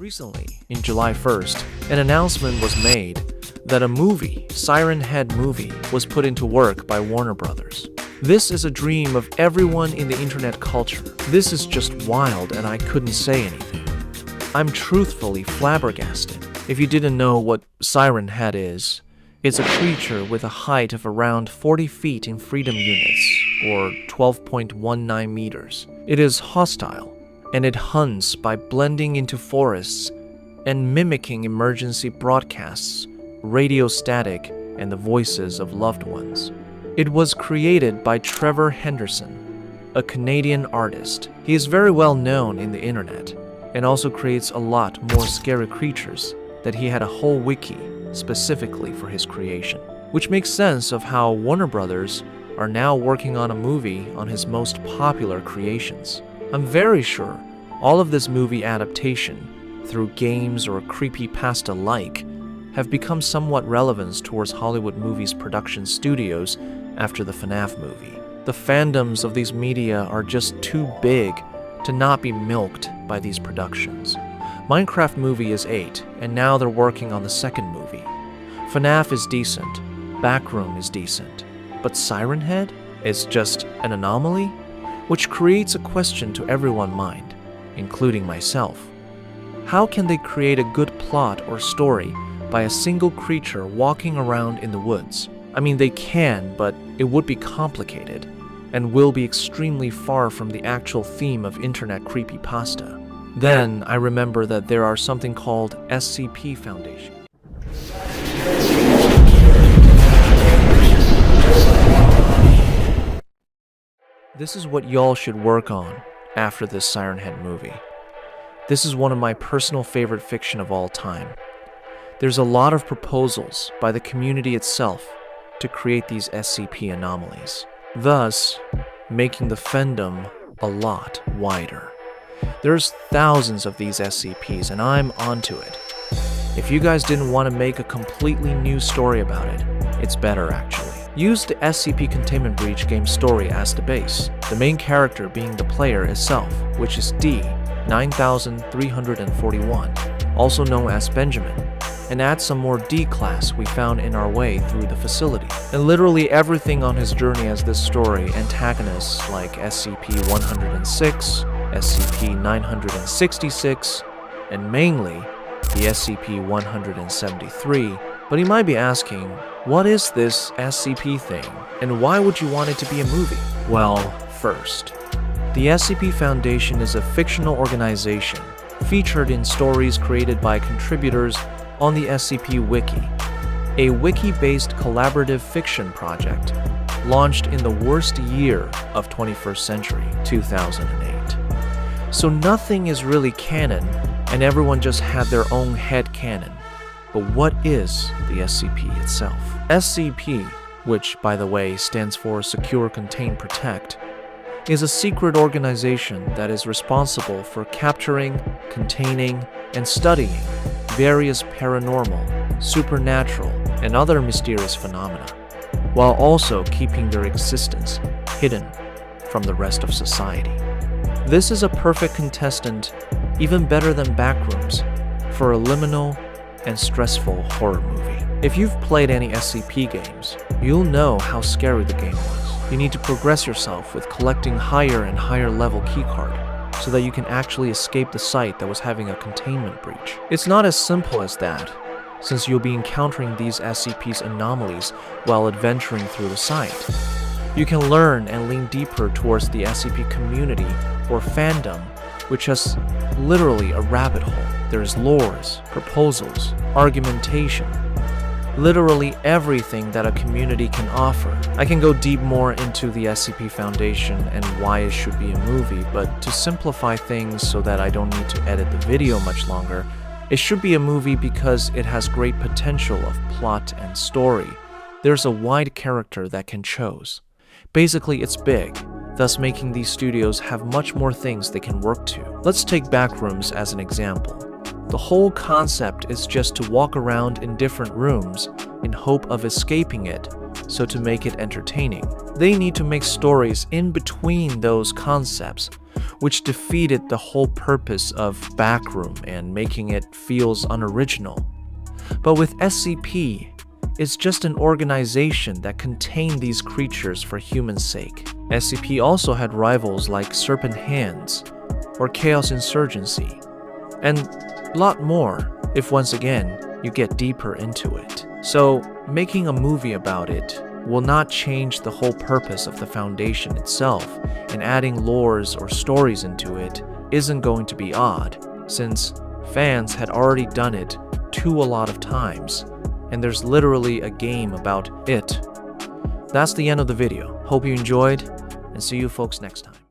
Recently, in July 1st, an announcement was made that a movie, Siren Head movie, was put into work by Warner Brothers. This is a dream of everyone in the internet culture. This is just wild and I couldn't say anything. I'm truthfully flabbergasted. If you didn't know what Siren Head is, it's a creature with a height of around 40 feet in freedom units, or 12.19 meters. It is hostile, and it hunts by blending into forests and mimicking emergency broadcasts, radio static, and the voices of loved ones. It was created by Trevor Henderson, a Canadian artist. He is very well known in the internet and also creates a lot more scary creatures that he had a whole wiki specifically for his creation, which makes sense of how Warner Brothers are now working on a movie on his most popular creations. I'm very sure all of this movie adaptation, through games or creepypasta-like, have become somewhat relevant towards Hollywood movies production studios after the FNAF movie. The fandoms of these media are just too big to not be milked by these productions. Minecraft movie is 8, and now they're working on the second movie. FNAF is decent, Backroom is decent, but Siren Head is just an anomaly, which creates a question to everyone's mind, including myself. How can they create a good plot or story by a single creature walking around in the woods? I mean, they can, but it would be complicated and will be extremely far from the actual theme of internet creepypasta. Then I remember that there are something called SCP Foundation. This is what y'all should work on after this Siren Head movie. This is one of my personal favorite fiction of all time. There's a lot of proposals by the community itself to create these SCP anomalies, thus making the fandom a lot wider. There's thousands of these SCPs and I'm onto it. If you guys didn't want to make a completely new story about it, it's better actually. Use the SCP Containment Breach game story as the base, the main character being the player itself, which is D-9341, also known as Benjamin, and add some more D-class we found in our way through the facility. And literally everything on his journey as this story, antagonists like SCP-106, SCP-966, and mainly the SCP-173. But you might be asking, what is this SCP thing, and why would you want it to be a movie? Well, first, the SCP Foundation is a fictional organization featured in stories created by contributors on the SCP Wiki, a wiki-based collaborative fiction project launched in the worst year of 21st century, 2008. So nothing is really canon, and everyone just had their own head canon. But what is the SCP itself? SCP, which by the way stands for Secure, Contain, Protect, is a secret organization that is responsible for capturing, containing, and studying various paranormal, supernatural, and other mysterious phenomena, while also keeping their existence hidden from the rest of society. This is a perfect contestant, even better than Backrooms, for a liminal and stressful horror movie. If you've played any SCP games, you'll know how scary the game was. You need to progress yourself with collecting higher and higher level keycard so that you can actually escape the site that was having a containment breach. It's not as simple as that, since you'll be encountering these SCP's anomalies while adventuring through the site. You can learn and lean deeper towards the SCP community or fandom, which has literally a rabbit hole. There's lores, proposals, argumentation, literally everything that a community can offer. I can go deep more into the SCP Foundation and why it should be a movie, but to simplify things so that I don't need to edit the video much longer, it should be a movie because it has great potential of plot and story. There's a wide character that can choose. Basically, it's big, thus making these studios have much more things they can work to. Let's take Backrooms as an example. The whole concept is just to walk around in different rooms in hope of escaping it So to make it entertaining, they need to make stories in between those concepts, which defeated the whole purpose of Backroom and making it feels unoriginal. But with SCP, it's just an organization that contained these creatures for human sake. SCP also had rivals like Serpent Hands or Chaos Insurgency, and a lot more if once again you get deeper into it. So making a movie about it will not change the whole purpose of the Foundation itself, and adding lores or stories into it isn't going to be odd, since fans had already done it a lot of times, and there's literally a game about it. That's the end of the video. Hope you enjoyed, and see you folks next time.